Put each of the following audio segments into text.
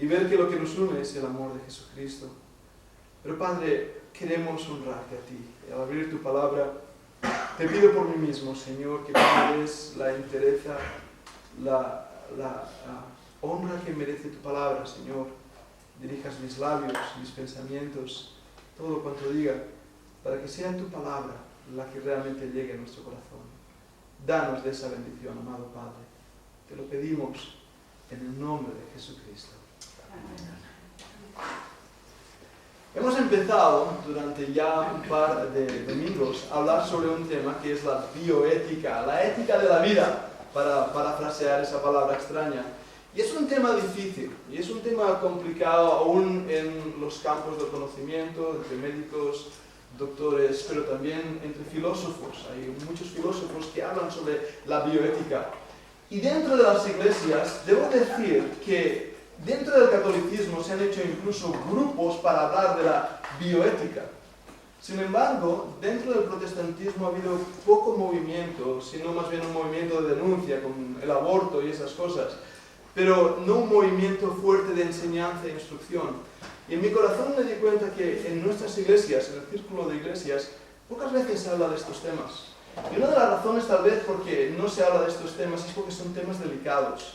y ver que lo que nos une es el amor de Jesucristo. Pero Padre, queremos honrarte a ti. Y al abrir tu palabra, te pido por mí mismo, Señor, que me des la entereza, la honra que merece tu palabra, Señor. Dirijas mis labios, mis pensamientos, todo cuanto diga, para que sea tu palabra la que realmente llegue a nuestro corazón. Danos de esa bendición, amado Padre. Te lo pedimos en el nombre de Jesucristo. Amén. Hemos empezado durante ya un par de domingos a hablar sobre un tema que es la bioética, la ética de la vida, para parafrasear esa palabra extraña. Y es un tema difícil, y es un tema complicado aún en los campos del conocimiento, entre médicos, doctores, pero también entre filósofos. Hay muchos filósofos que hablan sobre la bioética. Y dentro de las iglesias, debo decir que dentro del catolicismo se han hecho incluso grupos para hablar de la bioética. Sin embargo, dentro del protestantismo ha habido poco movimiento, sino más bien un movimiento de denuncia con el aborto y esas cosas, pero no un movimiento fuerte de enseñanza e instrucción. Y en mi corazón me di cuenta que en nuestras iglesias, en el círculo de iglesias, pocas veces se habla de estos temas. Y una de las razones tal vez porque no se habla de estos temas es porque son temas delicados,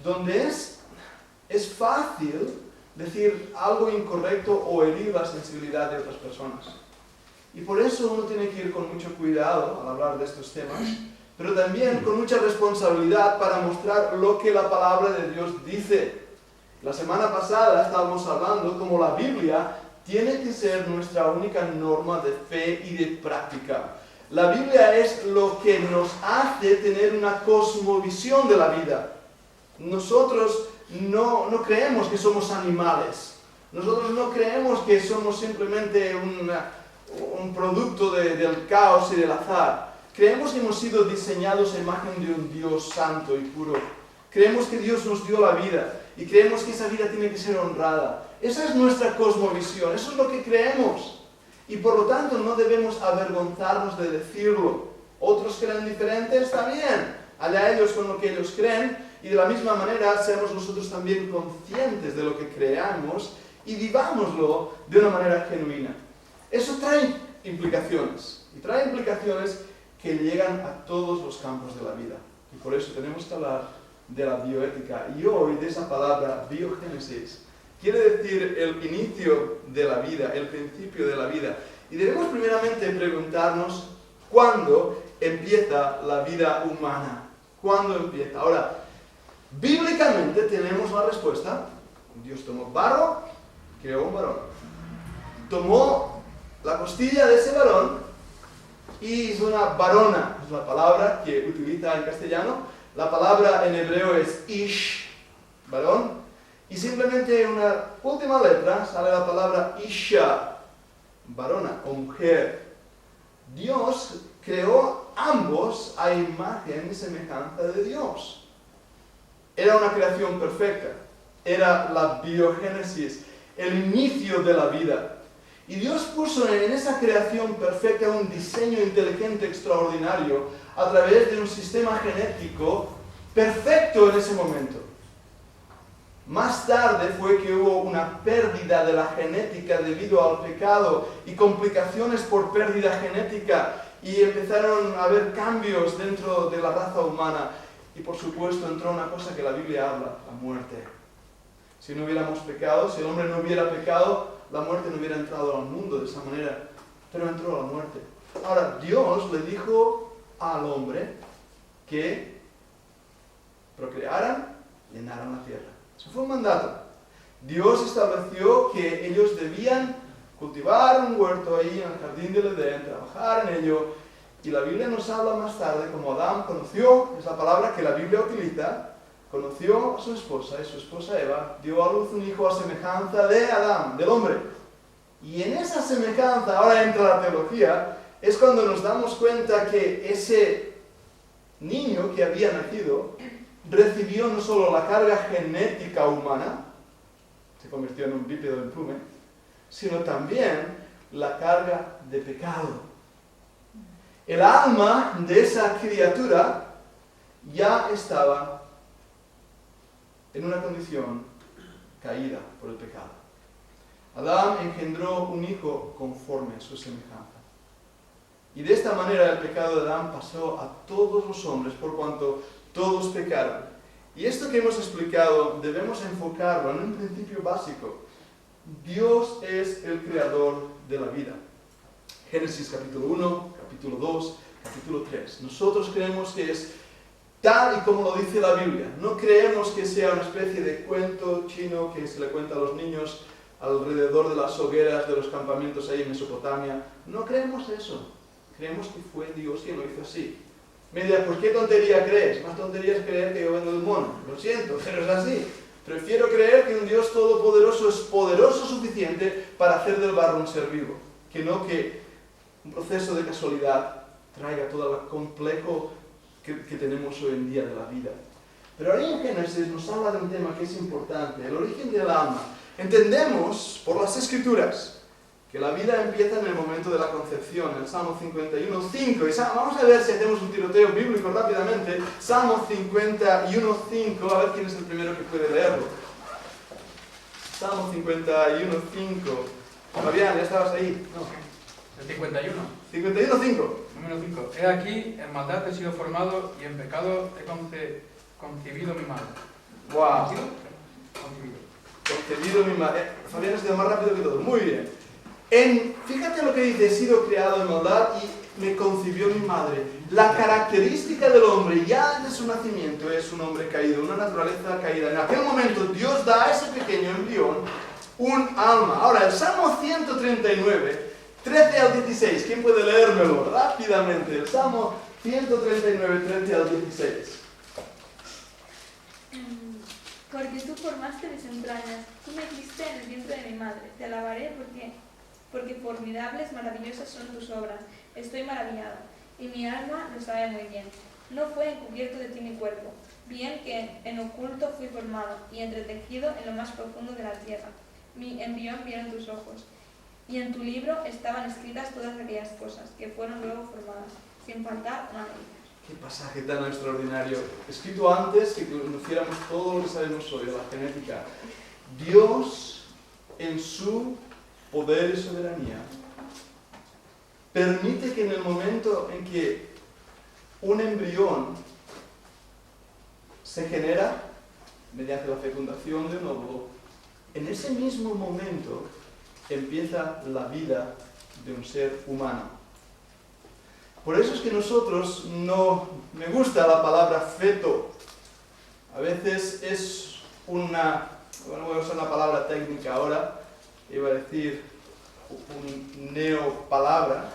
donde es fácil decir algo incorrecto o herir la sensibilidad de otras personas. Y por eso uno tiene que ir con mucho cuidado al hablar de estos temas, pero también con mucha responsabilidad para mostrar lo que la palabra de Dios dice. La semana pasada estábamos hablando cómo la Biblia tiene que ser nuestra única norma de fe y de práctica. La Biblia es lo que nos hace tener una cosmovisión de la vida. Nosotros no creemos que somos animales. Nosotros no creemos que somos simplemente un producto del caos y del azar. Creemos que hemos sido diseñados a imagen de un Dios santo y puro. Creemos que Dios nos dio la vida y creemos que esa vida tiene que ser honrada. Esa es nuestra cosmovisión, eso es lo que creemos. Y por lo tanto no debemos avergonzarnos de decirlo. Otros creen diferente, está bien. Allá ellos con lo que ellos creen. Y de la misma manera seamos nosotros también conscientes de lo que creamos y vivámoslo de una manera genuina. Eso trae implicaciones. Y trae implicaciones que llegan a todos los campos de la vida. Y por eso tenemos que hablar de la bioética. Y hoy de esa palabra, biogénesis, quiere decir el inicio de la vida, el principio de la vida. Y debemos primeramente preguntarnos cuándo empieza la vida humana. ¿Cuándo empieza? Ahora, bíblicamente tenemos la respuesta. Dios tomó barro, creó un varón. Tomó la costilla de ese varón y hizo una varona. Es la palabra que utiliza en castellano. La palabra en hebreo es ish, varón. Y simplemente en una última letra sale la palabra isha, varona o mujer. Dios creó ambos a imagen y semejanza de Dios. Era una creación perfecta. Era la biogénesis, el inicio de la vida. Y Dios puso en esa creación perfecta un diseño inteligente extraordinario a través de un sistema genético perfecto en ese momento. Más tarde fue que hubo una pérdida de la genética debido al pecado y complicaciones por pérdida genética y empezaron a haber cambios dentro de la raza humana. Y por supuesto entró una cosa que la Biblia habla, la muerte. Si no hubiéramos pecado, si el hombre no hubiera pecado, la muerte no hubiera entrado al mundo de esa manera, pero entró la muerte. Ahora, Dios le dijo al hombre que procrearan, llenaran la tierra. Eso fue un mandato. Dios estableció que ellos debían cultivar un huerto ahí en el jardín del Edén, trabajar en ello. Y la Biblia nos habla más tarde como Adán conoció, es la palabra que la Biblia utiliza, conoció a su esposa y su esposa Eva dio a luz un hijo a semejanza de Adán, del hombre. Y en esa semejanza, ahora entra la teología, es cuando nos damos cuenta que ese niño que había nacido recibió no solo la carga genética humana, se convirtió en un bípedo en plume, sino también la carga de pecado. El alma de esa criatura ya estaba en una condición caída por el pecado. Adán engendró un hijo conforme a su semejanza. Y de esta manera el pecado de Adán pasó a todos los hombres, por cuanto todos pecaron. Y esto que hemos explicado debemos enfocarlo en un principio básico. Dios es el creador de la vida. Génesis capítulo 1, capítulo 2, capítulo 3. Nosotros creemos que es tal y como lo dice la Biblia. No creemos que sea una especie de cuento chino que se le cuenta a los niños alrededor de las hogueras de los campamentos ahí en Mesopotamia. No creemos eso. Creemos que fue Dios quien lo hizo así. Me dirás, pues ¿qué tontería crees? Más tontería es creer que yo vengo del mono. Lo siento, pero es así. Prefiero creer que un Dios todopoderoso es poderoso suficiente para hacer del barro un ser vivo, que no que un proceso de casualidad traiga todo el complejo que tenemos hoy en día de la vida. Pero ahí en Génesis nos habla de un tema que es importante, el origen del alma. Entendemos por las Escrituras que la vida empieza en el momento de la concepción, el Salmo 51.5. Y vamos a ver si hacemos un tiroteo bíblico rápidamente. Salmo 51.5, a ver quién es el primero que puede leerlo. Salmo 51.5. Fabián, ¿ya estabas ahí? No. El 51. 51.5. Número 5. He aquí, en maldad he sido formado y en pecado he concebido mi madre. ¡Wow! Concebido. Concebido mi madre. Fabián ha sido más rápido que todo. Muy bien. Fíjate lo que dice, he sido creado en maldad y me concibió mi madre. La característica del hombre ya desde su nacimiento es un hombre caído, una naturaleza caída. En aquel momento Dios da a ese pequeño embrión un alma. Ahora, el Salmo 139, 13 al 16, ¿quién puede leérmelo rápidamente? El Salmo 139, 13 al 16. Porque tú formaste mis entrañas, tú me hiciste en el vientre de mi madre. Te alabaré porque formidables, maravillosas son tus obras. Estoy maravillado, y mi alma lo sabe muy bien. No fue encubierto de ti mi cuerpo, bien que en oculto fui formado, y entretejido en lo más profundo de la tierra. Mi embrión vieron tus ojos, y en tu libro estaban escritas todas aquellas cosas, que fueron luego formadas, sin faltar una de ellas. Qué pasaje tan extraordinario. Escrito antes que conociéramos todo lo que sabemos hoy de la genética. Dios, en su poder y soberanía, permite que en el momento en que un embrión se genera mediante la fecundación de un óvulo, en ese mismo momento empieza la vida de un ser humano. Por eso es que nosotros no me gusta la palabra feto. A veces es una, bueno, voy a usar una palabra técnica ahora, iba a decir un neopalabra,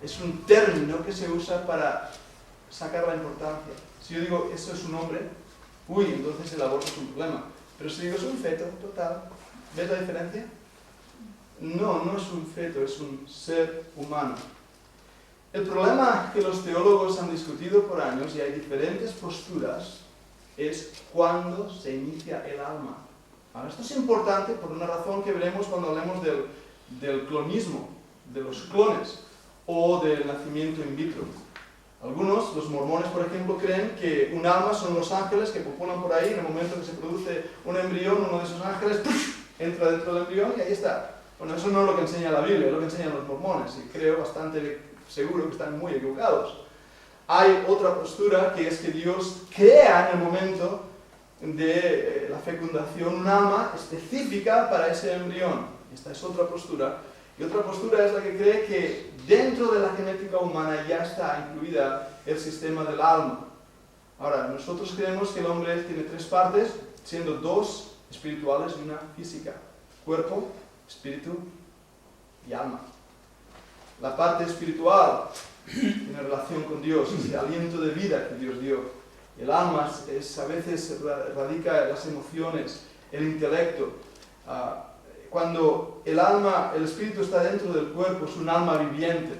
es un término que se usa para sacar la importancia. Si yo digo, eso es un hombre, uy, entonces el aborto es un problema. Pero si digo, es un feto, total, ¿ves la diferencia? No, no es un feto, es un ser humano. El problema que los teólogos han discutido por años, y hay diferentes posturas, es cuándo se inicia el alma. Ahora, esto es importante por una razón que veremos cuando hablemos del clonismo, de los clones, o del nacimiento in vitro. Algunos, los mormones por ejemplo, creen que un alma son los ángeles que populan por ahí, en el momento que se produce un embrión, uno de esos ángeles entra dentro del embrión y ahí está. Bueno, eso no es lo que enseña la Biblia, es lo que enseñan los mormones, y creo bastante seguro que están muy equivocados. Hay otra postura que es que Dios crea en el momento de la fecundación un alma específica para ese embrión. Esta es otra postura. Y otra postura es la que cree que dentro de la genética humana ya está incluida el sistema del alma. Ahora, nosotros creemos que el hombre tiene tres partes, siendo dos espirituales y una física. Cuerpo, espíritu y alma. La parte espiritual tiene relación con Dios, ese aliento de vida que Dios dio. El alma a veces radica en las emociones, el intelecto. Cuando el alma, el espíritu está dentro del cuerpo, es un alma viviente.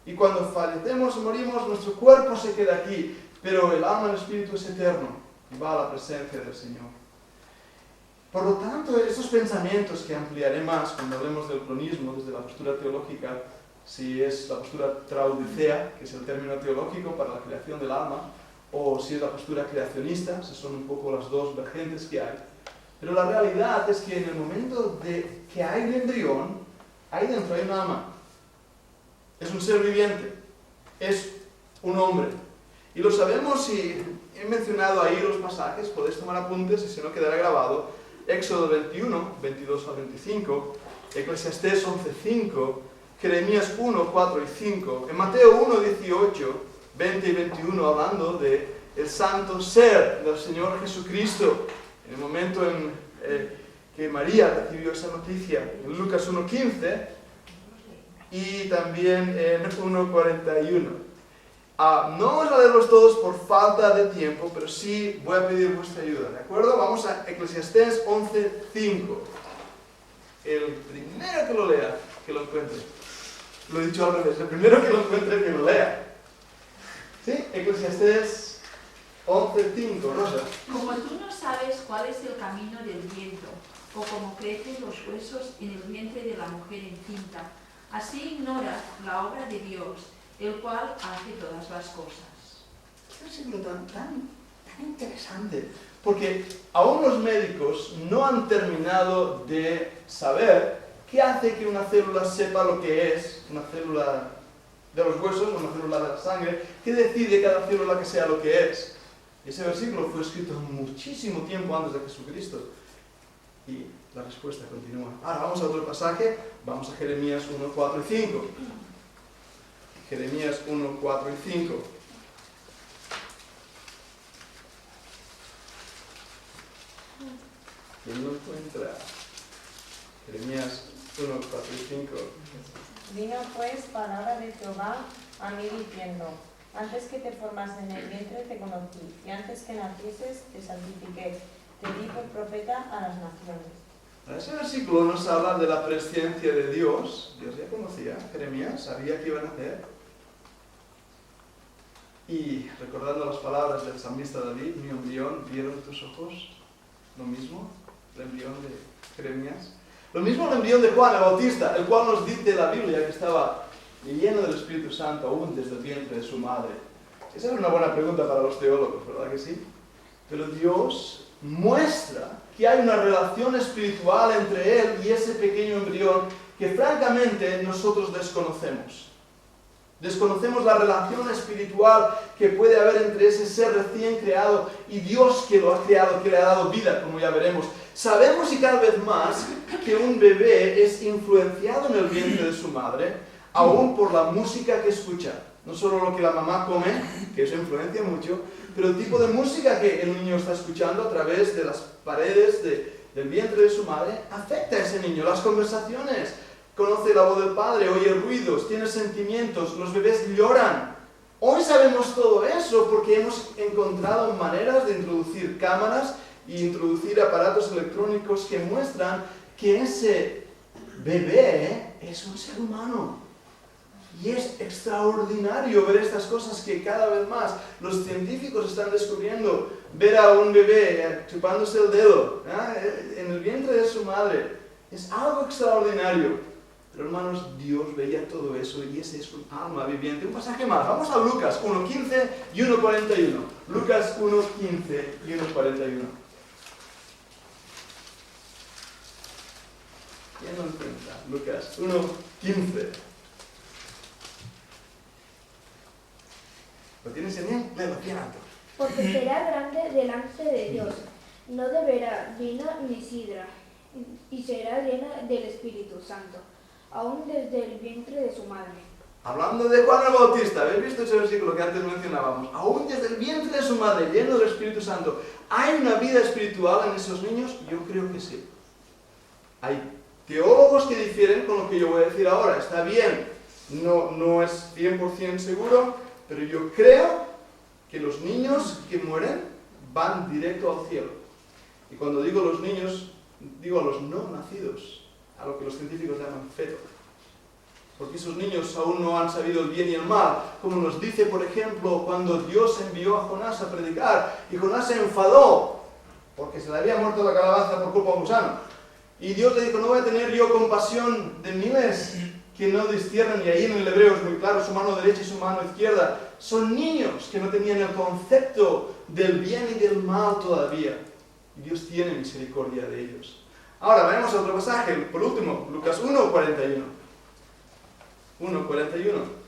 Y cuando fallecemos o morimos, nuestro cuerpo se queda aquí, pero el alma, el espíritu es eterno y va a la presencia del Señor. Por lo tanto, esos pensamientos que ampliaré más cuando hablemos del cronismo desde la postura teológica, si es la postura traudicea, que es el término teológico para la creación del alma, o si es la postura creacionista, esas son un poco las dos vertientes que hay. Pero la realidad es que en el momento de que hay el embrión, ahí dentro hay una alma. Es un ser viviente. Es un hombre. Y lo sabemos y he mencionado ahí los pasajes, podéis tomar apuntes y si no quedará grabado. Éxodo 21, 22 al 25, Eclesiastés 11:5, Jeremías 1, 4 y 5, en Mateo 1, 18, 20 y 21, hablando de el santo ser del Señor Jesucristo, en el momento en que María recibió esa noticia, en Lucas 1:15 y también en 1:41. No vamos a leerlos todos por falta de tiempo, pero sí voy a pedir vuestra ayuda, ¿de acuerdo? Vamos a Eclesiastés 11:5. El primero que lo lea, que lo encuentre. Lo he dicho al revés, el primero que lo encuentre, que lo lea. ¿Sí? Eclesiastés 11:5, Rosa. Como tú no sabes cuál es el camino del viento, o cómo crecen los huesos en el vientre de la mujer encinta, así ignoras la obra de Dios, el cual hace todas las cosas. Es un versículo tan interesante, porque aún los médicos no han terminado de saber qué hace que una célula sepa lo que es, una célula de los huesos, una célula de la sangre, qué decide cada célula que sea lo que es. Ese versículo fue escrito muchísimo tiempo antes de Jesucristo. Y la respuesta continúa. Ahora vamos a otro pasaje, vamos a Jeremías 1, 4 y 5. Jeremías 1, 4 y 5. ¿Quién lo encuentra? Jeremías 1, 4 y 5. Vino pues palabra de Jehová a mí diciendo: antes que te formas en el vientre te conocí, y antes que nacieses te santifiqué, te di por profeta a las naciones. Ese versículo nos habla de la presciencia de Dios. Dios ya conocía a Jeremías, sabía que iba a nacer. Y recordando las palabras del salmista David, mi embrión vieron tus ojos, lo mismo, el embrión de Jeremías. Lo mismo el embrión de Juan el Bautista, el cual nos dice la Biblia que estaba lleno del Espíritu Santo aún desde el vientre de su madre. Esa es una buena pregunta para los teólogos, ¿verdad que sí? Pero Dios muestra que hay una relación espiritual entre Él y ese pequeño embrión que francamente nosotros desconocemos. Desconocemos la relación espiritual que puede haber entre ese ser recién creado y Dios que lo ha creado, que le ha dado vida, como ya veremos. Sabemos y cada vez más que un bebé es influenciado en el vientre de su madre, aún por la música que escucha. No solo lo que la mamá come, que eso influencia mucho, pero el tipo de música que el niño está escuchando a través de las paredes del vientre de su madre afecta a ese niño. Las conversaciones, conoce la voz del padre, oye ruidos, tiene sentimientos, los bebés lloran. Hoy sabemos todo eso porque hemos encontrado maneras de introducir cámaras e introducir aparatos electrónicos que muestran que ese bebé es un ser humano. Y es extraordinario ver estas cosas que cada vez más los científicos están descubriendo. Ver a un bebé chupándose el dedo en el vientre de su madre. Es algo extraordinario. Pero hermanos, Dios veía todo eso y ese es un alma viviente. Un pasaje más. Vamos a Lucas 1.15 y 1.41. Lucas 1.15 y 1.41. ¿Quién lo encuentra? Lucas 1.15. ¿Lo tienes en él? Léelo, bien alto. Porque será grande delante de Dios, no beberá vino ni sidra, y será llena del Espíritu Santo, aún desde el vientre de su madre. Hablando de Juan el Bautista, ¿habéis visto ese versículo que antes mencionábamos? Aún desde el vientre de su madre, lleno del Espíritu Santo. ¿Hay una vida espiritual en esos niños? Yo creo que sí. Hay teólogos que difieren con lo que yo voy a decir ahora. Está bien, no es 100% seguro, pero yo creo que los niños que mueren van directo al cielo. Y cuando digo los niños, digo a los no nacidos, a lo que los científicos llaman feto. Porque esos niños aún no han sabido el bien y el mal, como nos dice, por ejemplo, cuando Dios envió a Jonás a predicar, y Jonás se enfadó, porque se le había muerto la calabaza por culpa de un gusano. Y Dios le dijo, no voy a tener yo compasión de miles que no disciernen, y ahí en el hebreo es muy claro, su mano derecha y su mano izquierda. Son niños que no tenían el concepto del bien y del mal todavía. y Dios tiene misericordia de ellos. Ahora, vayamos a otro pasaje, por último, Lucas 1:41. 1:41.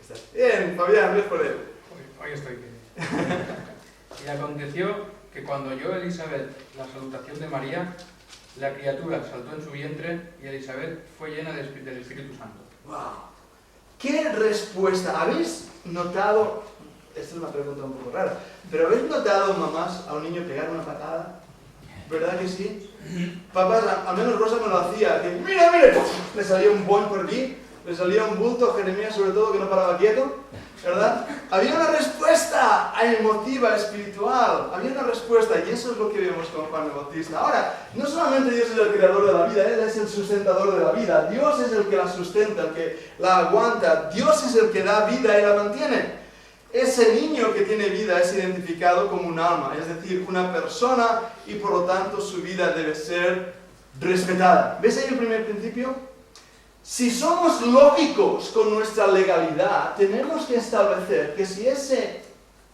¿Estás bien, Fabián? Ves por él. Hoy estoy bien. Y aconteció que cuando oyó Elizabeth la salutación de María, la criatura saltó en su vientre y Elizabeth fue llena del Espíritu Santo. ¡Wow! ¿Qué respuesta? ¿Habéis notado? Esta es una pregunta un poco rara, pero ¿habéis notado, mamás, a un niño pegar una patada? ¿Verdad que sí? Papás, al menos Rosa me lo hacía, que ¡mira, mira! Le salía un boing por aquí, le salía un bulto, Jeremías sobre todo, que no paraba quieto, ¿verdad? Había una respuesta emotiva, espiritual, había una respuesta, y eso es lo que vemos con Juan el Bautista. Ahora, no solamente Dios es el creador de la vida, Él es el sustentador de la vida, Dios es el que la sustenta, el que la aguanta, Dios es el que da vida y la mantiene. Ese niño que tiene vida es identificado como un alma, es decir, una persona, y por lo tanto su vida debe ser respetada. ¿Ves ahí el primer principio? Si somos lógicos con nuestra legalidad, tenemos que establecer que si ese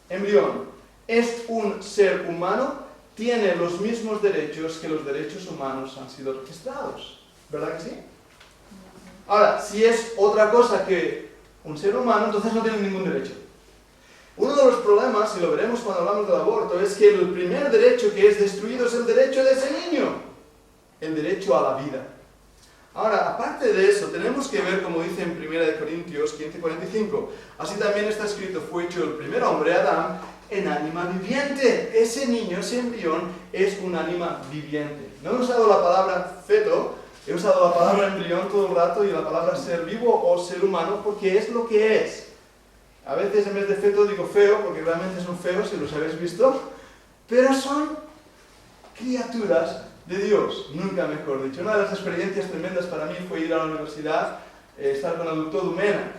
embrión es un ser humano, tiene los mismos derechos que los derechos humanos han sido registrados. ¿Verdad que sí? Ahora, si es otra cosa que un ser humano, entonces no tiene ningún derecho. Uno de los problemas, y lo veremos cuando hablamos del aborto, es que el primer derecho que es destruido es el derecho de ese niño, el derecho a la vida. Ahora, aparte de eso, tenemos que ver, como dice en 1 Corintios 15:45, así también está escrito, fue hecho el primer hombre, Adán, en ánima viviente. Ese niño, ese embrión, es un ánima viviente. No he usado la palabra feto, he usado la palabra embrión todo el rato y la palabra ser vivo o ser humano porque es lo que es. A veces en vez de feto digo feo, porque realmente son feos, si los habéis visto, pero son criaturas de Dios, nunca mejor dicho. Una de las experiencias tremendas para mí fue ir a la universidad, estar con el doctor Dumena.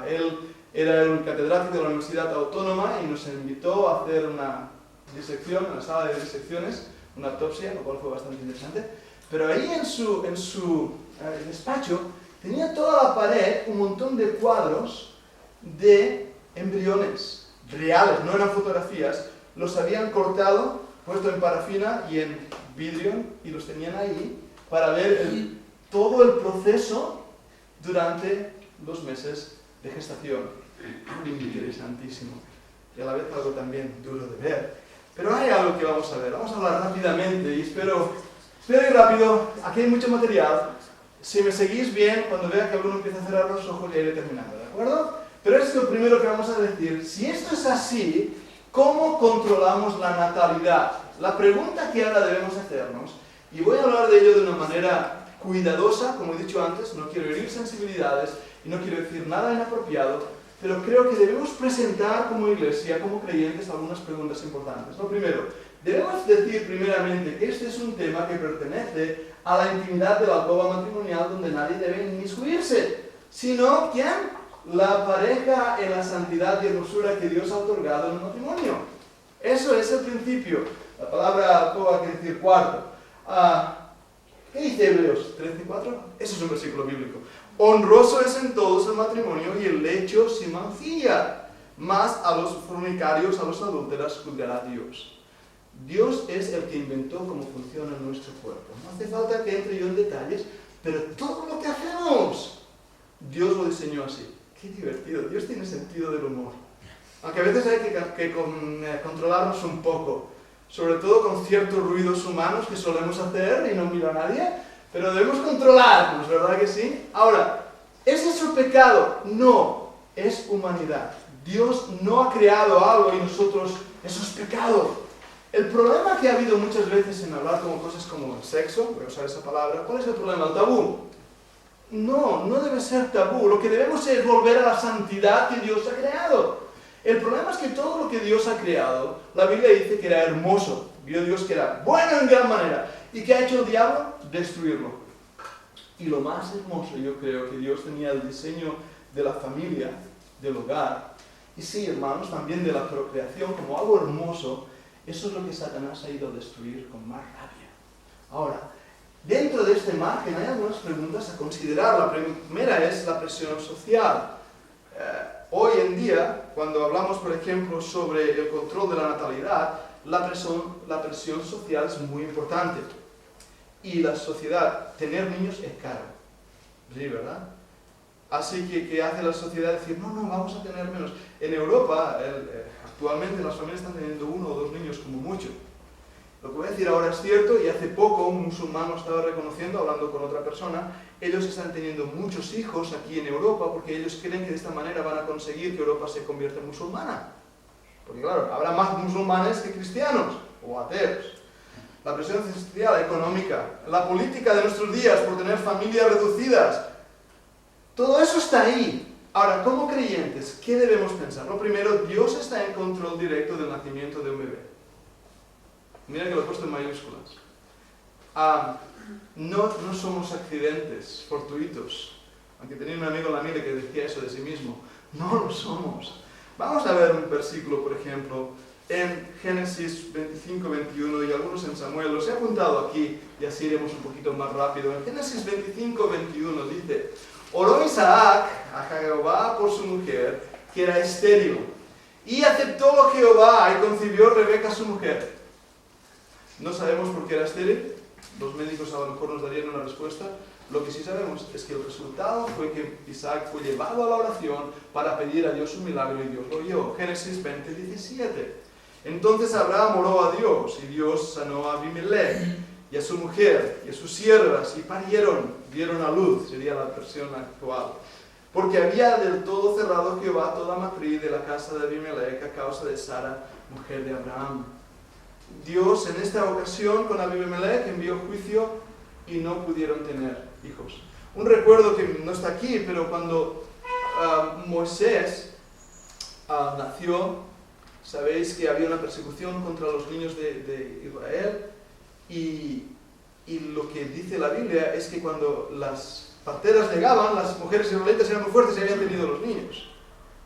Él era el catedrático de la Universidad Autónoma y nos invitó a hacer una disección, en la sala de disecciones, una autopsia, lo cual fue bastante interesante. Pero ahí en su despacho tenía toda la pared un montón de cuadros de embriones reales, no eran fotografías, los habían cortado, puesto en parafina y en vidrio y los tenían ahí para ver todo el proceso durante los meses de gestación. Interesantísimo y a la vez algo también duro de ver. Pero hay algo que vamos a ver, vamos a hablar rápidamente y espero ir rápido, aquí hay mucho material. Si me seguís bien, cuando vea que alguno empieza a cerrar los ojos ya iré terminando, ¿de acuerdo? Pero esto es lo primero que vamos a decir. Si esto es así, ¿cómo controlamos la natalidad? La pregunta que ahora debemos hacernos, y voy a hablar de ello de una manera cuidadosa, como he dicho antes, no quiero herir sensibilidades y no quiero decir nada inapropiado, pero creo que debemos presentar como iglesia, como creyentes, algunas preguntas importantes. Lo primero, debemos decir primeramente que este es un tema que pertenece a la intimidad de la alcoba matrimonial donde nadie debe inmiscuirse, sino ¿quién? La pareja en la santidad y hermosura que Dios ha otorgado en el matrimonio. Eso es el principio. La palabra alcoba quiere decir cuarto. ¿Qué dice Hebreos 13:4? Eso es un versículo bíblico. Honroso es en todos el matrimonio y el lecho sin mancilla. Mas a los fornicarios, a los adúlteros, juzgará Dios. Dios es el que inventó cómo funciona nuestro cuerpo. No hace falta que entre yo en detalles, pero todo lo que hacemos, Dios lo diseñó así. Qué divertido, Dios tiene sentido del humor. Aunque a veces hay que controlarnos un poco, sobre todo con ciertos ruidos humanos que solemos hacer y no miro a nadie, pero debemos controlarnos, ¿verdad que sí? Ahora, ¿es eso pecado? No, es humanidad. Dios no ha creado algo y nosotros, eso es pecado. El problema que ha habido muchas veces en hablar como cosas como el sexo, voy a usar esa palabra, ¿cuál es el problema? El tabú. No debe ser tabú. Lo que debemos es volver a la santidad que Dios ha creado. El problema es que todo lo que Dios ha creado, la Biblia dice que era hermoso. Vio Dios que era bueno en gran manera. ¿Y qué ha hecho el diablo? Destruirlo. Y lo más hermoso, yo creo, que Dios tenía el diseño de la familia, del hogar. Y sí, hermanos, también de la procreación como algo hermoso. Eso es lo que Satanás ha ido a destruir con más rabia. Ahora, dentro de este margen hay algunas preguntas a considerar. La primera es la presión social. Hoy en día, cuando hablamos, por ejemplo, sobre el control de la natalidad, la presión social es muy importante. Y la sociedad, tener niños es caro. Sí, ¿verdad? Así que, ¿qué hace la sociedad? Decir, no, vamos a tener menos. En Europa, actualmente las familias están teniendo 1 o 2 niños como mucho. Lo que voy a decir ahora es cierto, y hace poco un musulmán lo estaba reconociendo, hablando con otra persona. Ellos están teniendo muchos hijos aquí en Europa porque ellos creen que de esta manera van a conseguir que Europa se convierta en musulmana. Porque claro, habrá más musulmanes que cristianos o ateos. La presión social, económica, la política de nuestros días por tener familias reducidas, todo eso está ahí. Ahora, como creyentes, ¿qué debemos pensar? Lo primero, Dios está en control directo del nacimiento de un bebé. Mira que lo he puesto en mayúsculas. No somos accidentes fortuitos. Aunque tenía un amigo en la mile que decía eso de sí mismo. No lo somos. Vamos a ver un versículo, por ejemplo, en Génesis 25, 21 y algunos en Samuel. Los he apuntado aquí y así iremos un poquito más rápido. En Génesis 25, 21 dice: oró Isaac a Jehová por su mujer, que era estéril. Y aceptó Jehová y concibió Rebeca su mujer. No sabemos por qué era estéril. Los médicos a lo mejor nos darían una respuesta. Lo que sí sabemos es que el resultado fue que Isaac fue llevado a la oración para pedir a Dios un milagro y Dios lo oyó. Génesis 20, 17. Entonces Abraham oró a Dios y Dios sanó a Abimelech y a su mujer y a sus siervas y parieron, dieron a luz, sería la versión actual. Porque había del todo cerrado Jehová toda matriz de la casa de Abimelech a causa de Sara, mujer de Abraham. Dios en esta ocasión con Abimelech envió juicio y no pudieron tener hijos. Un recuerdo que no está aquí, pero cuando Moisés nació, sabéis que había una persecución contra los niños de Israel y lo que dice la Biblia es que cuando las parteras llegaban, las mujeres israelitas eran muy fuertes y habían tenido los niños.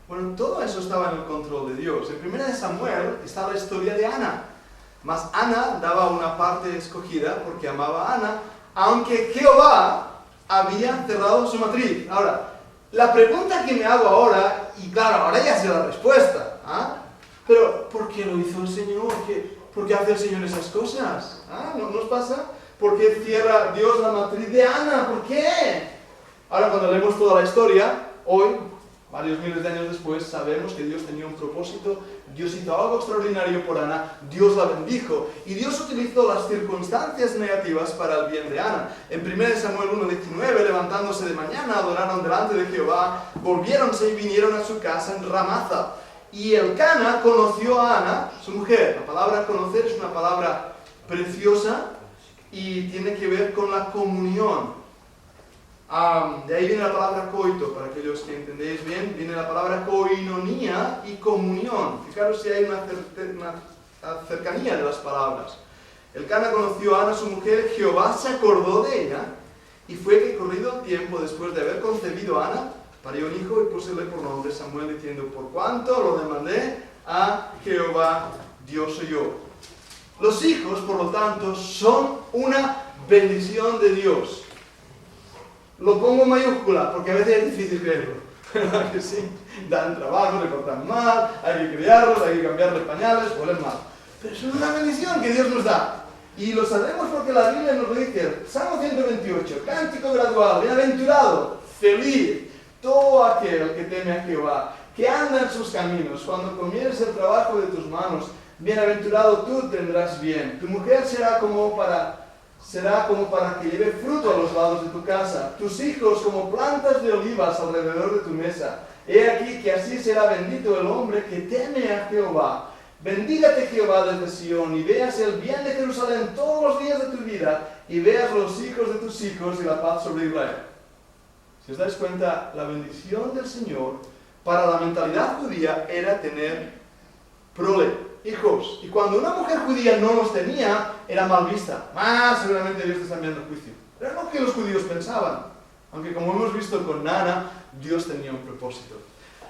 Bueno, todo eso estaba en el control de Dios. En 1 Samuel está la historia de Ana. Mas Ana daba una parte escogida porque amaba a Ana, aunque Jehová había cerrado su matriz. Ahora, la pregunta que me hago ahora, y claro, ahora ya sé la respuesta, pero ¿por qué lo hizo el Señor? ¿Por qué hace el Señor esas cosas? ¿No nos pasa? ¿Por qué cierra Dios la matriz de Ana? ¿Por qué? Ahora, cuando leemos toda la historia, hoy, varios miles de años después, sabemos que Dios tenía un propósito. Dios hizo algo extraordinario por Ana, Dios la bendijo y Dios utilizó las circunstancias negativas para el bien de Ana. En 1 Samuel 1:19, levantándose de mañana, adoraron delante de Jehová, volviéronse y vinieron a su casa en Ramatha. Y Elcana conoció a Ana, su mujer. La palabra conocer es una palabra preciosa y tiene que ver con la comunión. De ahí viene la palabra coito, para aquellos que entendéis bien, viene la palabra koinonía y comunión. Fijaros si hay una cercanía de las palabras. Elcana conoció a Ana, su mujer, Jehová se acordó de ella, y fue que corrido el tiempo después de haber concebido a Ana, parió un hijo y púsele por nombre Samuel, diciendo: por cuanto lo demandé a Jehová, Dios oyó. Los hijos, por lo tanto, son una bendición de Dios. Lo pongo en mayúscula porque a veces es difícil creerlo. ¿Verdad que sí? Dan trabajo, le cortan mal, hay que criarlos, hay que cambiarles pañales, huelen mal. Pero es una bendición que Dios nos da. Y lo sabemos porque la Biblia nos lo dice. Salmo 128, cántico gradual, bienaventurado, feliz, todo aquel que teme a Jehová, que anda en sus caminos. Cuando comieres el trabajo de tus manos, bienaventurado tú tendrás bien. Tu mujer será como para que lleve fruto a los lados de tu casa, tus hijos como plantas de olivas alrededor de tu mesa. He aquí que así será bendito el hombre que teme a Jehová. Bendígate Jehová desde Sión, y veas el bien de Jerusalén todos los días de tu vida, y veas los hijos de tus hijos y la paz sobre Israel. Si os dais cuenta, la bendición del Señor para la mentalidad judía era tener prole, hijos. Y cuando una mujer judía no los tenía, era mal vista. Seguramente Dios te está enviando juicio. Era lo que los judíos pensaban. Aunque como hemos visto con Ana, Dios tenía un propósito.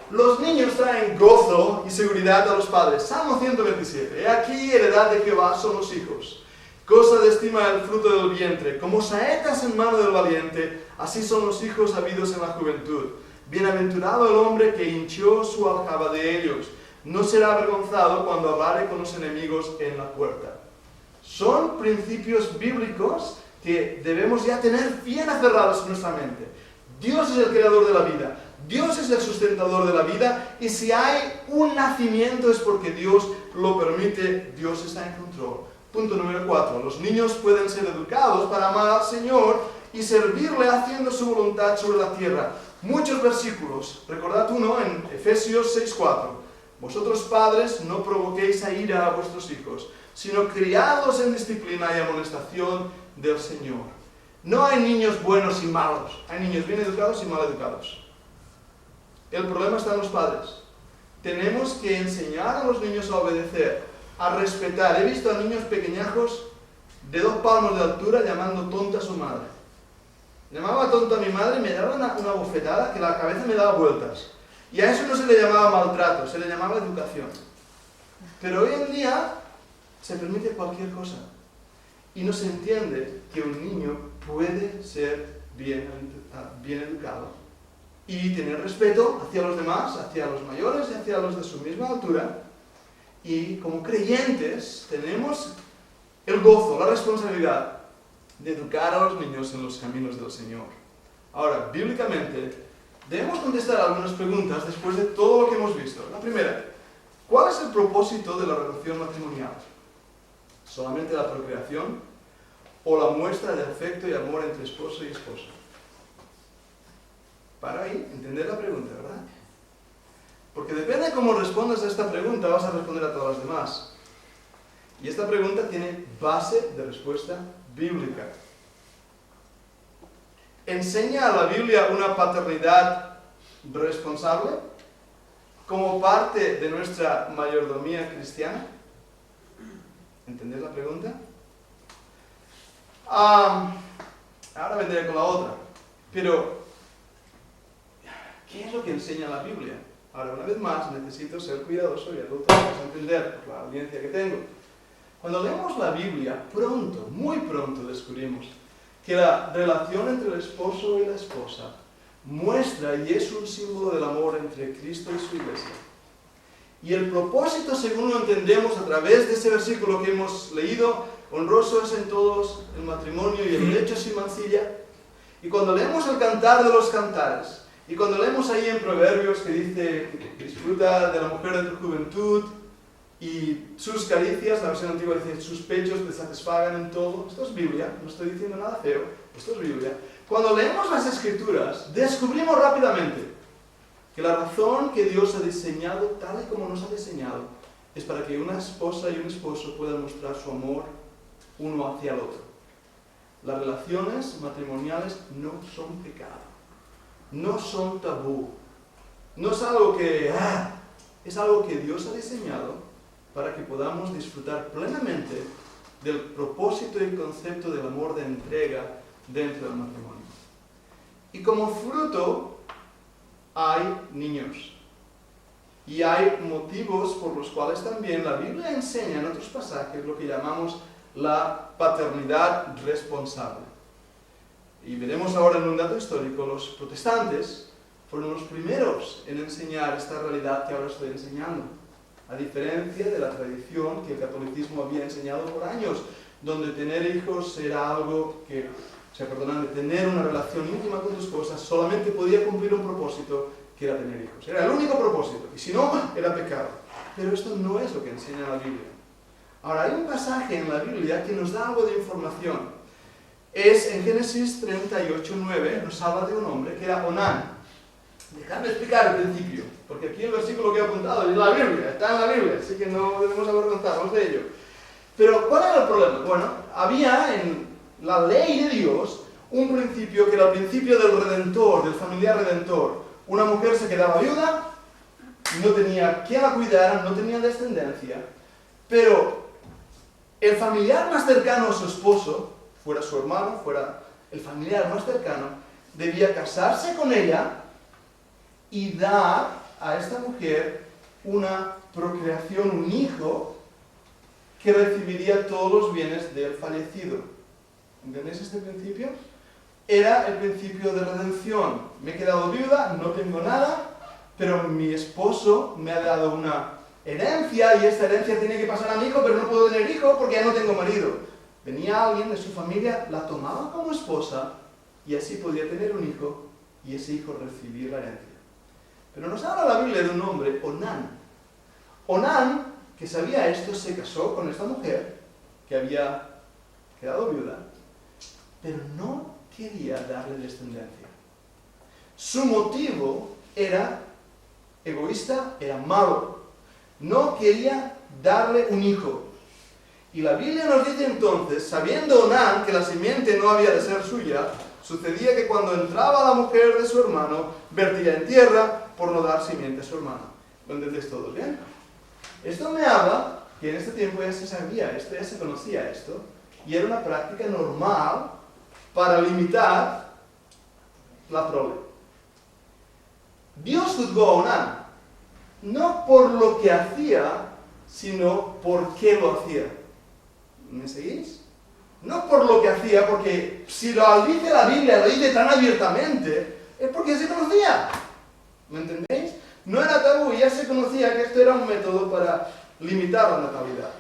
Los niños traen gozo y seguridad a los padres. Salmo 127. He aquí, heredad de Jehová son los hijos. Cosa de estima el fruto del vientre. Como saetas en mano del valiente, así son los hijos habidos en la juventud. Bienaventurado el hombre que hinchió su aljaba de ellos. No será avergonzado cuando hablare con los enemigos en la puerta. Son principios bíblicos que debemos ya tener bien aferrados en nuestra mente. Dios es el creador de la vida. Dios es el sustentador de la vida. Y si hay un nacimiento es porque Dios lo permite. Dios está en control. Punto número 4. Los niños pueden ser educados para amar al Señor y servirle haciendo su voluntad sobre la tierra. Muchos versículos. Recordad uno en Efesios 6:4. Vosotros padres no provoquéis a ira a vuestros hijos, sino criadlos en disciplina y amonestación del Señor. No hay niños buenos y malos. Hay niños bien educados y mal educados. El problema está en los padres. Tenemos que enseñar a los niños a obedecer, a respetar. He visto a niños pequeñajos de 2 palmos de altura llamando tonta a su madre. Llamaba tonta a mi madre y me daba una bofetada que la cabeza me daba vueltas. Y a eso no se le llamaba maltrato, se le llamaba educación. Pero hoy en día se permite cualquier cosa. Y no se entiende que un niño puede ser bien educado y tener respeto hacia los demás, hacia los mayores y hacia los de su misma altura. Y como creyentes tenemos el gozo, la responsabilidad de educar a los niños en los caminos del Señor. Ahora, bíblicamente, debemos contestar algunas preguntas después de todo lo que hemos visto. La primera, ¿cuál es el propósito de la relación matrimonial? ¿Solamente la procreación o la muestra de afecto y amor entre esposo y esposa? Para ahí, entender la pregunta, ¿verdad? Porque depende de cómo respondas a esta pregunta, vas a responder a todas las demás. Y esta pregunta tiene base de respuesta bíblica. ¿Enseña a la Biblia una paternidad responsable como parte de nuestra mayordomía cristiana? ¿Entendés la pregunta? Ahora vendré con la otra. Pero, ¿qué es lo que enseña la Biblia? Ahora, una vez más, necesito ser cuidadoso y adulto para entender por la audiencia que tengo. Cuando leemos la Biblia, pronto, muy pronto descubrimos que la relación entre el esposo y la esposa muestra y es un símbolo del amor entre Cristo y su iglesia. Y el propósito, según lo entendemos a través de ese versículo que hemos leído, honroso es en todos el matrimonio y el lecho sin mancilla. Y cuando leemos el Cantar de los Cantares, y cuando leemos ahí en Proverbios que dice, disfruta de la mujer de tu juventud, y sus caricias, la versión antigua dice, sus pechos te satisfagan en todo. Esto es Biblia, no estoy diciendo nada feo, esto es Biblia. Cuando leemos las Escrituras, descubrimos rápidamente que la razón que Dios ha diseñado, tal y como nos ha diseñado, es para que una esposa y un esposo puedan mostrar su amor uno hacia el otro. Las relaciones matrimoniales no son pecado, no son tabú, no es algo que, es algo que Dios ha diseñado para que podamos disfrutar plenamente del propósito y concepto del amor de entrega dentro del matrimonio. Y como fruto hay niños. Y hay motivos por los cuales también la Biblia enseña en otros pasajes lo que llamamos la paternidad responsable. Y veremos ahora en un dato histórico, los protestantes fueron los primeros en enseñar esta realidad que ahora estoy enseñando. A diferencia de la tradición que el catolicismo había enseñado por años, donde tener hijos era algo que, de tener una relación íntima con tu esposa, solamente podía cumplir un propósito, que era tener hijos. Era el único propósito, y si no, era pecado. Pero esto no es lo que enseña la Biblia. Ahora, hay un pasaje en la Biblia que nos da algo de información. Es en Génesis 38:9, nos habla de un hombre que era Onán. Dejadme explicar el principio, porque aquí el versículo que he apuntado es la Biblia, está en la Biblia, así que no debemos avergonzarnos de ello. Pero, ¿cuál era el problema? Bueno, había en la ley de Dios un principio que era el principio del redentor, del familiar redentor. Una mujer se quedaba viuda, no tenía quien la cuidara, no tenía descendencia, pero el familiar más cercano a su esposo, fuera su hermano, fuera el familiar más cercano, debía casarse con ella y dar a esta mujer una procreación, un hijo, que recibiría todos los bienes del fallecido. ¿Entendéis este principio? era el principio de redención. Me he quedado viuda, no tengo nada, pero mi esposo me ha dado una herencia y esta herencia tiene que pasar a mi hijo, pero no puedo tener hijo porque ya no tengo marido. Venía alguien de su familia, la tomaba como esposa y así podía tener un hijo y ese hijo recibir la herencia. Pero nos habla la Biblia de un hombre, Onán. Onán, que sabía esto, se casó con esta mujer que había quedado viuda, pero no quería darle descendencia. Su motivo era egoísta, era malo. No quería darle un hijo. Y la Biblia nos dice entonces, sabiendo Onán que la simiente no había de ser suya, sucedía que cuando entraba la mujer de su hermano, vertía en tierra por no dar simiente a su hermano. ¿Lo entendéis todos bien? Esto me habla que en este tiempo ya se sabía esto, ya se conocía esto, y era una práctica normal para limitar la prole. Dios juzgó a Onán, no por lo que hacía, sino por qué lo hacía. ¿Me seguís? No por lo que hacía, porque si lo dice la Biblia, lo dice tan abiertamente, es porque se conocía. ¿Me entendéis? No era tabú, ya se conocía que esto era un método para limitar la natalidad.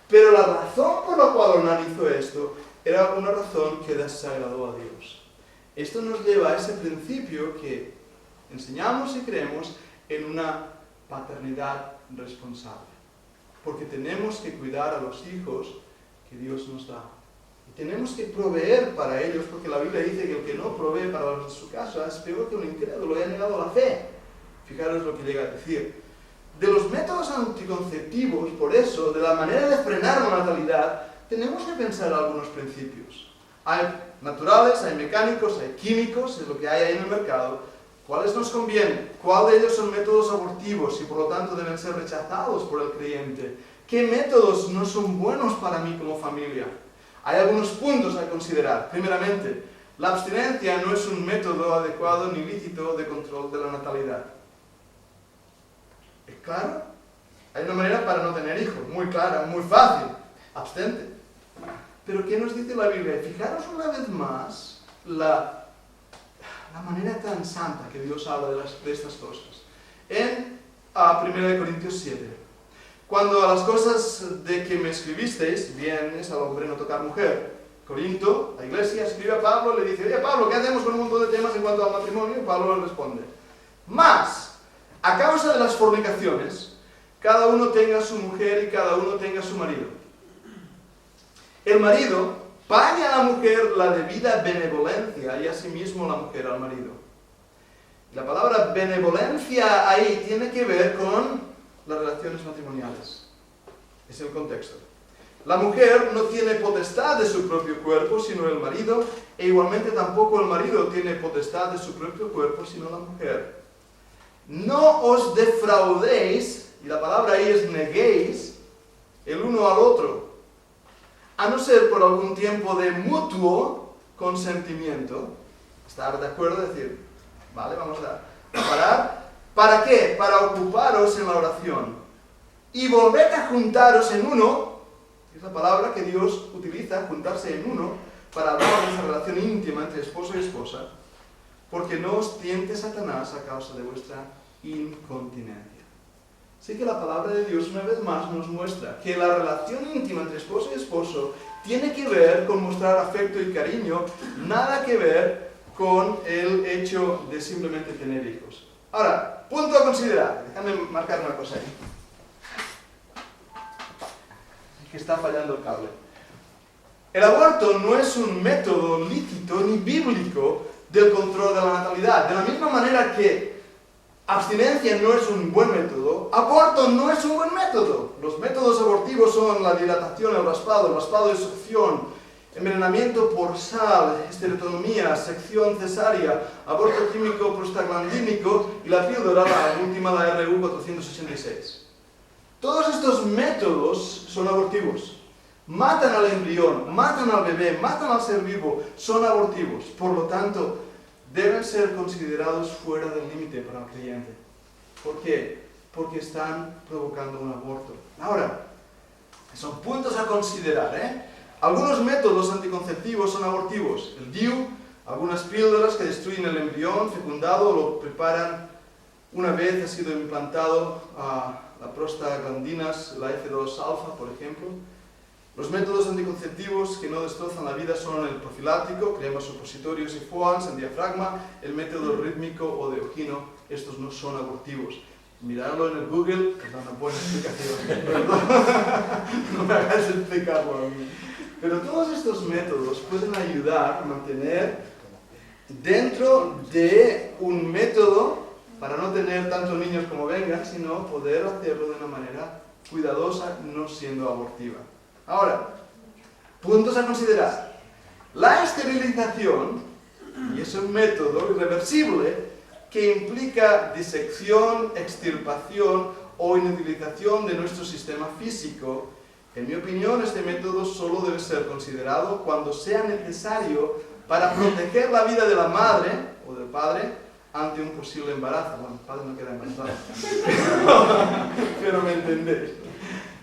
Pero la razón por la cual Onán hizo esto era una razón que desagradó a Dios. Esto nos lleva a ese principio que enseñamos y creemos en una paternidad responsable. Porque tenemos que cuidar a los hijos que Dios nos da. Y tenemos que proveer para ellos, porque la Biblia dice que el que no provee para los de su casa es peor que un incrédulo y ha negado la fe. Fijaros lo que llega a decir. De los métodos anticonceptivos, por eso, de la manera de frenar la natalidad, tenemos que pensar algunos principios. Hay naturales, hay mecánicos, hay químicos, es lo que hay ahí en el mercado. ¿Cuáles nos convienen? ¿Cuál de ellos son métodos abortivos y por lo tanto deben ser rechazados por el creyente? ¿Qué métodos no son buenos para mí como familia? Hay algunos puntos a considerar. Primeramente, la abstinencia no es un método adecuado ni lícito de control de la natalidad. ¿Es claro? Hay una manera para no tener hijos, muy clara, muy fácil. Abstente. Pero ¿qué nos dice la Biblia? Fijaros una vez más la manera tan santa que Dios habla de estas cosas. En 1 Corintios 7. Cuando a las cosas de que me escribisteis, bien es al hombre no tocar mujer. Corinto, la iglesia, escribe a Pablo, le dice, oye Pablo, ¿qué hacemos con un montón de temas en cuanto al matrimonio? Y Pablo le responde, mas, a causa de las fornicaciones, cada uno tenga su mujer y cada uno tenga su marido. El marido pague a la mujer la debida benevolencia y asimismo la mujer al marido. La palabra benevolencia ahí tiene que ver con las relaciones matrimoniales. Es el contexto. La mujer no tiene potestad de su propio cuerpo, sino el marido, e igualmente tampoco el marido tiene potestad de su propio cuerpo, sino la mujer. No os defraudéis, y la palabra ahí es neguéis, el uno al otro, a no ser por algún tiempo de mutuo consentimiento. Estar de acuerdo, decir, vale, vamos a parar. ¿Para qué? Para ocuparos en la oración. Y volved a juntaros en uno, es la palabra que Dios utiliza, juntarse en uno, para hablar de esa relación íntima entre esposo y esposa, porque no os tiente Satanás a causa de vuestra incontinencia. Así que la palabra de Dios una vez más nos muestra que la relación íntima entre esposo y esposo tiene que ver con mostrar afecto y cariño, nada que ver con el hecho de simplemente tener hijos. Ahora, punto a considerar. Déjame marcar una cosa ahí. Que está fallando el cable. El aborto no es un método lícito ni bíblico del control de la natalidad. De la misma manera que abstinencia no es un buen método, aborto no es un buen método. Los métodos abortivos son la dilatación, el raspado de succión, envenenamiento por sal, esterectomía, sección cesárea, aborto químico prostaglandínico y la píldora, la última, la RU 486. Todos estos métodos son abortivos. Matan al embrión, matan al bebé, matan al ser vivo, son abortivos. Por lo tanto, deben ser considerados fuera del límite para el creyente. ¿Por qué? Porque están provocando un aborto. Ahora, son puntos a considerar, ¿eh? Algunos métodos anticonceptivos son abortivos. El DIU, Algunas píldoras que destruyen el embrión fecundado lo preparan una vez ha sido implantado la prostaglandinas, la F2-alfa, por ejemplo. Los métodos anticonceptivos que no destrozan la vida son el profiláctico, cremas supositorios y FOANS en diafragma, el método rítmico o de Ogino. Estos no son abortivos. Miradlo en el Google, os da una buena explicación. Perdón, no me hagáis explicarlo a mí. Pero todos estos métodos pueden ayudar a mantener dentro de un método para no tener tantos niños como vengan, sino poder hacerlo de una manera cuidadosa, no siendo abortiva. Ahora, puntos a considerar. La esterilización, y es un método irreversible, que implica disección, extirpación o inutilización de nuestro sistema físico. En mi opinión, este método solo debe ser considerado cuando sea necesario para proteger la vida de la madre o del padre ante un posible embarazo. Bueno, el padre no queda embarazado, pero me entendéis.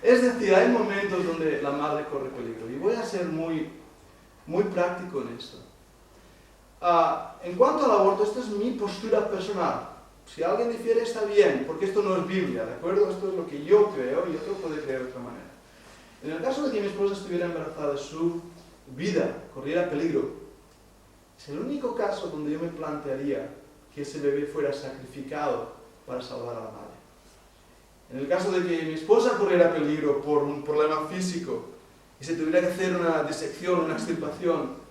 Es decir, hay momentos donde la madre corre peligro. Y voy a ser muy práctico en esto. En cuanto al aborto, esta es mi postura personal. Si alguien difiere, está bien, porque esto no es Biblia, ¿de acuerdo? Esto es lo que yo creo y otro puede creer de otra manera. En el caso de que mi esposa estuviera embarazada, su vida corriera peligro, es el único caso donde yo me plantearía que ese bebé fuera sacrificado para salvar a la madre. En el caso de que mi esposa corriera peligro por un problema físico y se tuviera que hacer una disección, una extirpación,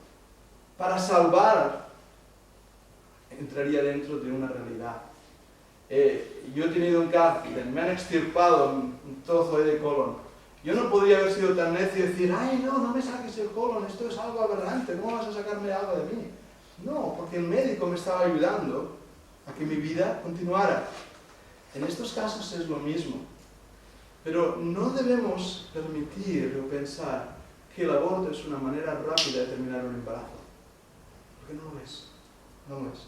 para salvar, entraría dentro de una realidad. Yo he tenido un cáncer, me han extirpado un trozo de colon. Yo no podría haber sido tan necio y decir, ay no me saques el colon, esto es algo aberrante, ¿cómo vas a sacarme algo de mí? No, porque el médico me estaba ayudando a que mi vida continuara. En estos casos es lo mismo. Pero no debemos permitir o pensar que el aborto es una manera rápida de terminar un embarazo. Porque no lo es. No lo es.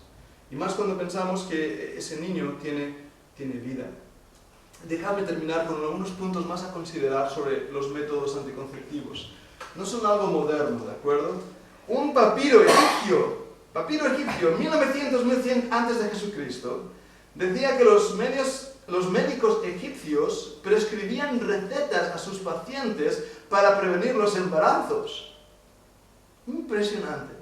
Y más cuando pensamos que ese niño tiene vida. Dejadme terminar con algunos puntos más a considerar sobre los métodos anticonceptivos. No son algo moderno, ¿de acuerdo? Un papiro egipcio, 1900-1100 antes de Jesucristo, decía que los médicos egipcios prescribían recetas a sus pacientes para prevenir los embarazos. Impresionante.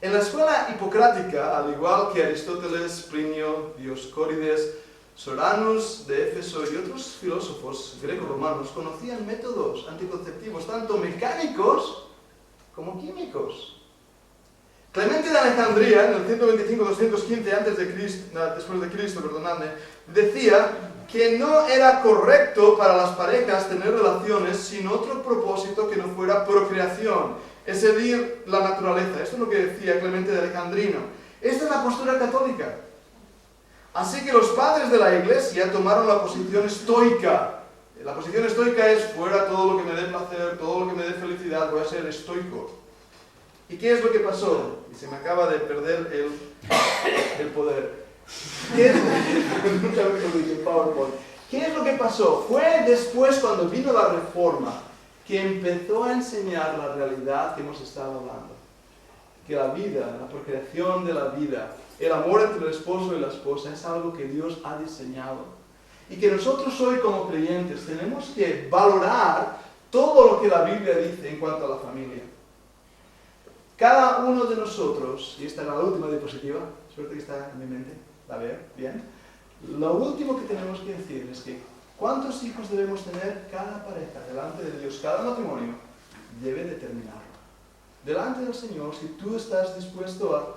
En la escuela hipocrática, al igual que Aristóteles, Plinio, Dioscórides, Soranus de Éfeso y otros filósofos greco-romanos conocían métodos anticonceptivos tanto mecánicos como químicos. Clemente de Alejandría, en el 125-215 después de Cristo, decía que no era correcto para las parejas tener relaciones sin otro propósito que no fuera procreación, es seguir la naturaleza. Esto es lo que decía Clemente de Alejandrino. Esta es la postura católica. Así que los padres de la Iglesia tomaron la posición estoica. La posición estoica es fuera todo lo que me dé placer, todo lo que me dé felicidad, voy a ser estoico. ¿Y qué es lo que pasó? Y se me acaba de perder el poder. ¿Qué es lo que pasó? Fue después, cuando vino la Reforma, que empezó a enseñar la realidad que hemos estado hablando. Que la vida, la procreación de la vida, el amor entre el esposo y la esposa es algo que Dios ha diseñado. Y que nosotros hoy como creyentes tenemos que valorar todo lo que la Biblia dice en cuanto a la familia. Cada uno de nosotros, y esta era la última diapositiva, suerte que está en mi mente, ¿la veo? Bien. Lo último que tenemos que decir es que ¿cuántos hijos debemos tener cada pareja delante de Dios? Cada matrimonio debe determinarlo. Delante del Señor, si tú estás dispuesto a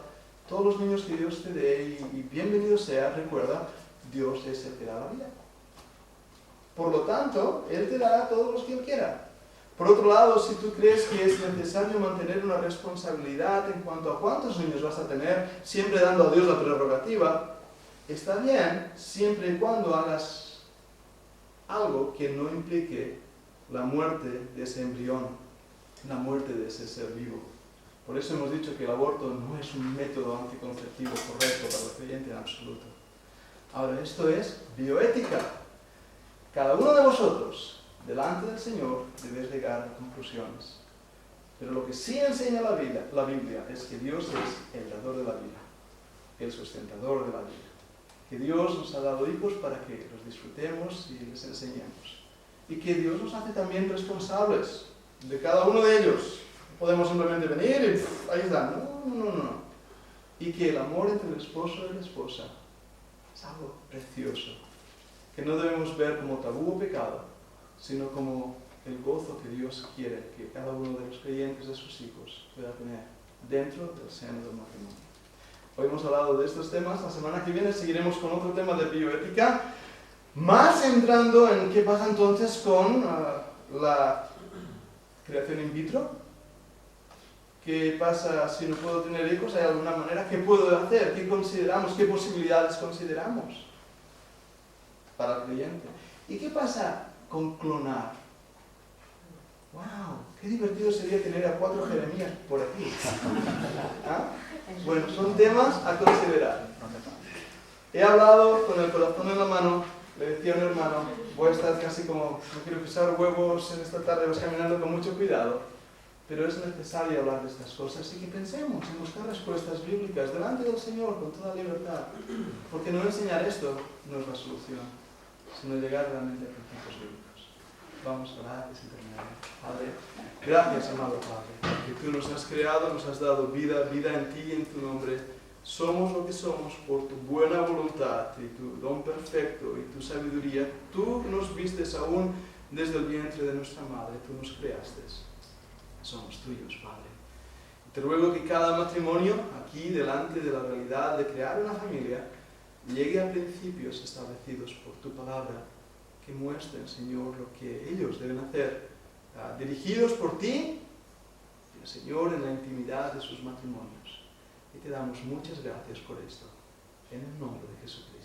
todos los niños que Dios te dé y bienvenido sea, recuerda, Dios es el que da la vida. Por lo tanto, Él te dará a todos los que Él quiera. Por otro lado, si tú crees que es necesario mantener una responsabilidad en cuanto a cuántos niños vas a tener, siempre dando a Dios la prerrogativa, está bien siempre y cuando hagas algo que no implique la muerte de ese embrión, la muerte de ese ser vivo. Por eso hemos dicho que el aborto no es un método anticonceptivo correcto para el creyente en absoluto. Ahora, esto es bioética. Cada uno de vosotros, delante del Señor, debéis llegar a conclusiones. Pero lo que sí enseña la Biblia es que Dios es el dador de la vida, el sustentador de la vida. Que Dios nos ha dado hijos para que los disfrutemos y les enseñemos. Y que Dios nos hace también responsables de cada uno de ellos. No podemos simplemente venir y ahí está. No. Y que el amor entre el esposo y la esposa es algo precioso, que no debemos ver como tabú o pecado, sino como el gozo que Dios quiere que cada uno de los creyentes de sus hijos pueda tener dentro del seno del matrimonio. Hoy hemos hablado de estos temas, la semana que viene seguiremos con otro tema de bioética, más entrando en qué pasa entonces con la creación in vitro. ¿Qué pasa si no puedo tener hijos? ¿Hay alguna manera? ¿Qué puedo hacer? ¿Qué consideramos? ¿Qué posibilidades consideramos para el creyente? ¿Y qué pasa con clonar? ¡Wow! ¡Qué divertido sería tener a 4 Jeremías por aquí! ¿Ah? Bueno, son temas a considerar. He hablado con el corazón en la mano, le decía a un hermano, voy a estar casi como, no quiero pisar huevos en esta tarde, vas caminando con mucho cuidado, pero es necesario hablar de estas cosas y que pensemos en buscar respuestas bíblicas delante del Señor con toda libertad, porque no enseñar esto no es la solución, sino llegar realmente a principios bíblicos. Vamos a orar y terminar. Padre, gracias, amado Padre, que tú nos has creado, nos has dado vida en ti y en tu nombre. Somos lo que somos por tu buena voluntad y tu don perfecto y tu sabiduría. Tú nos vistes aún desde el vientre de nuestra madre, tú nos creaste. Somos tuyos, Padre. Te ruego que cada matrimonio, aquí delante de la realidad de crear una familia, llegue a principios establecidos por tu palabra, que muestren, Señor, lo que ellos deben hacer, dirigidos por ti, Señor, en la intimidad de sus matrimonios. Y te damos muchas gracias por esto, en el nombre de Jesucristo.